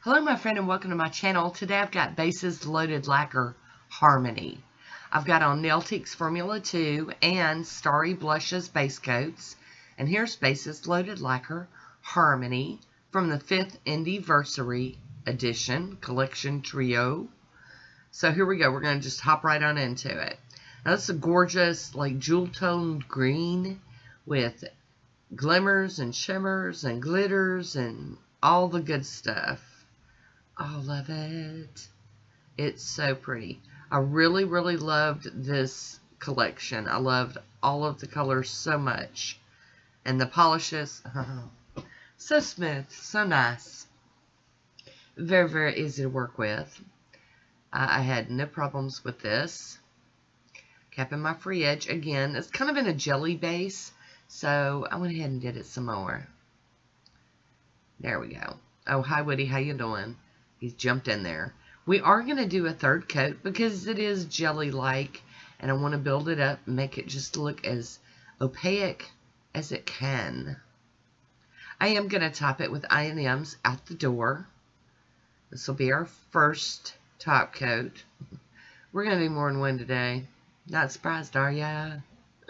Hello my friend and welcome to my channel. Today I've got Bases Loaded Lacquer Harmony. I've got on Nailtiques Formula 2 and Starry Blushes base coats. And here's Bases Loaded Lacquer Harmony from the 5th Indiversary Edition Collection Trio. So here we go. We're going to just hop right on into it. Now this is a gorgeous like jewel toned green with glimmers and shimmers and glitters and all the good stuff. All of it. It's so pretty. I really loved this collection. I loved all of the colors so much. And the polishes, so smooth, so nice. Very easy to work with. I had no problems with this. Capping my free edge. Again, it's kind of in a jelly base, so I went ahead and did it some more. There we go. Oh, hi Woody, how you doing? He's jumped in there. We are going to do a third coat because it is jelly-like, and I want to build it up and make it just look as opaque as it can. I am going to top it with I&Ms out the door. This will be our first top coat. We're going to do more than one today. Not surprised, are ya?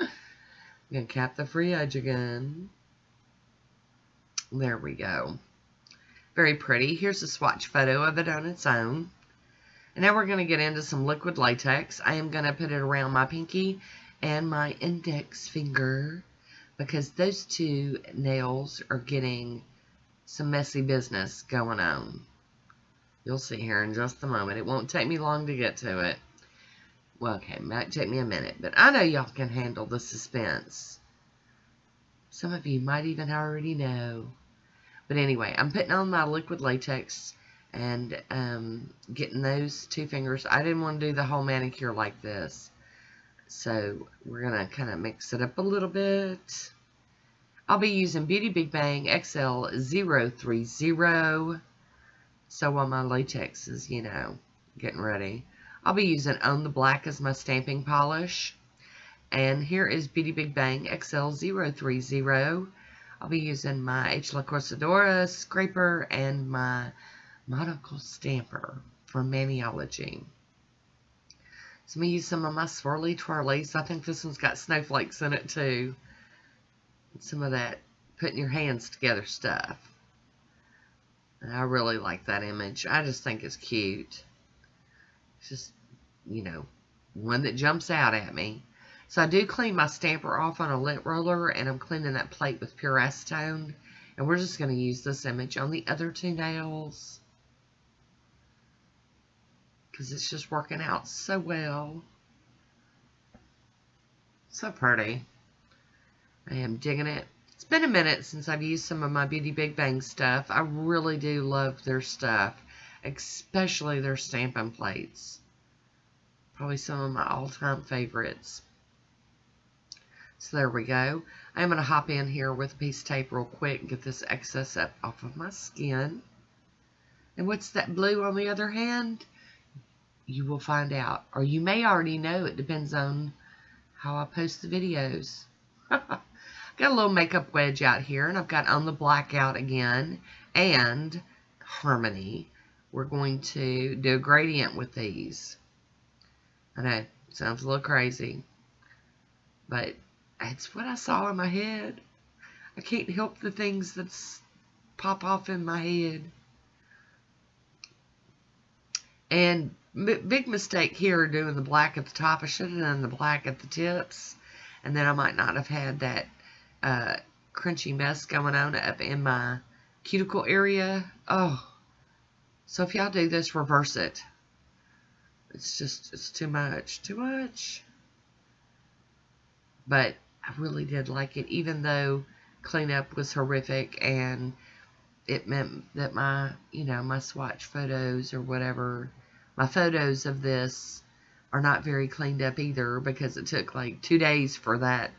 I'm going to cap the free edge again. There we go. Very pretty. Here's a swatch photo of it on its own. And now we're going to get into some liquid latex. I am going to put it around my pinky and my index finger because those two nails are getting some messy business going on. You'll see here in just a moment. It won't take me long to get to it. Well, okay, it might take me a minute, but I know y'all can handle the suspense. Some of you might even already know. But anyway, I'm putting on my liquid latex and getting those two fingers. I didn't want to do the whole manicure like this. So we're going to kind of mix it up a little bit. I'll be using Beauty Big Bang XL030. So while my latex is, you know, getting ready, I'll be using On the Black as my stamping polish. And here is Beauty Big Bang XL030. I'll be using my H. La Corsadora scraper and my monocle stamper from Maniology. So I'm going to use some of my swirly twirlies. I think this one's got snowflakes in it too. Some of that putting your hands together stuff. And I really like that image. I just think it's cute. It's just, you know, one that jumps out at me. So I do clean my stamper off on a lint roller, and I'm cleaning that plate with pure acetone. And we're just going to use this image on the other two nails because it's just working out so well. So pretty. I am digging it. It's been a minute since I've used some of my Beauty Big Bang stuff. I really do love their stuff, especially their stamping plates. Probably some of my all-time favorites. So there we go. I'm going to hop in here with a piece of tape real quick and get this excess up off of my skin. And what's that blue on the other hand? You will find out. Or you may already know. It depends on how I post the videos. Got a little makeup wedge out here. And I've got On the Black out again. And Harmony. We're going to do a gradient with these. I know. Sounds a little crazy. But it's what I saw in my head. I can't help the things that pop off in my head. And big mistake here doing the black at the top. I should have done the black at the tips. And then I might not have had that crunchy mess going on up in my cuticle area. Oh. So if y'all do this, reverse it. It's too much. Too much. But I really did like it, even though cleanup was horrific and it meant that my, you know, my swatch photos or whatever, my photos of this are not very cleaned up either because it took like 2 days for that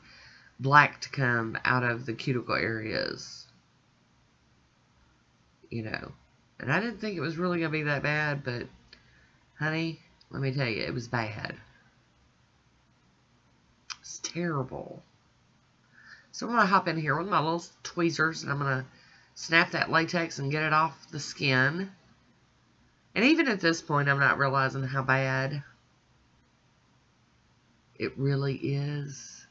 black to come out of the cuticle areas. You know, and I didn't think it was really going to be that bad, but honey, let me tell you, it was bad. It's terrible. So I'm going to hop in here with my little tweezers and I'm going to snap that latex and get it off the skin. And even at this point, I'm not realizing how bad it really is.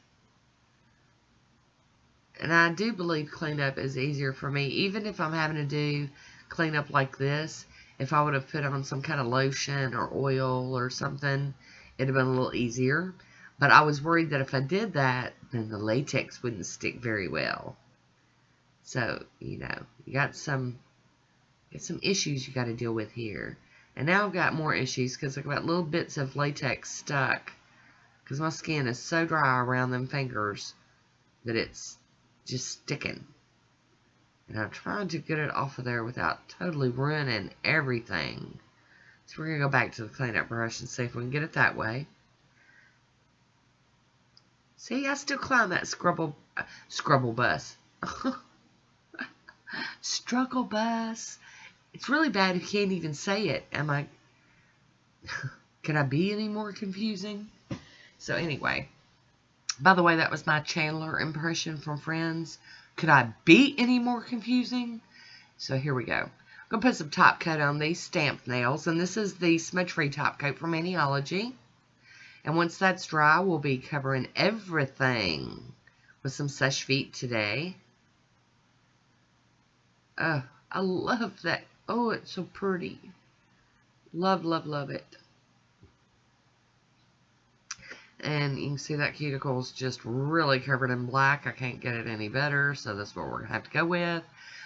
And I do believe cleanup is easier for me. Even if I'm having to do cleanup like this, if I would have put on some kind of lotion or oil or something, it'd have been a little easier. But I was worried that if I did that, then the latex wouldn't stick very well. So, you know, you got some issues you got to deal with here. And now I've got more issues because I've got little bits of latex stuck. Because my skin is so dry around them fingers that it's just sticking. And I'm trying to get it off of there without totally ruining everything. So we're going to go back to the cleanup brush and see if we can get it that way. See, I still climb that scrubble bus. Struggle bus. It's really bad if you can't even say it. Can I be any more confusing? So anyway, by the way, that was my Chandler impression from Friends. Could I be any more confusing? So here we go. I'm going to put some top coat on these stamped nails. And this is the Symmetry Top Coat from Maniology. And once that's dry, we'll be covering everything with some Seche Vite today. I love that. Oh, it's so pretty. Love, love, love it. And you can see that cuticle is just really covered in black. I can't get it any better, so that's what we're going to have to go with.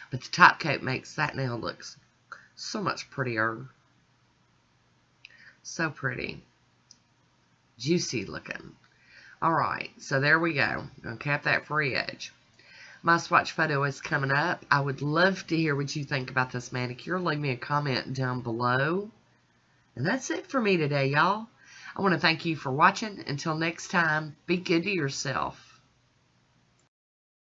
But the top coat makes that nail look so much prettier. So pretty. Juicy looking. Alright, so there we go. I'm going to cap that free edge. My swatch photo is coming up. I would love to hear what you think about this manicure. Leave me a comment down below. And that's it for me today, y'all. I want to thank you for watching. Until next time, be good to yourself.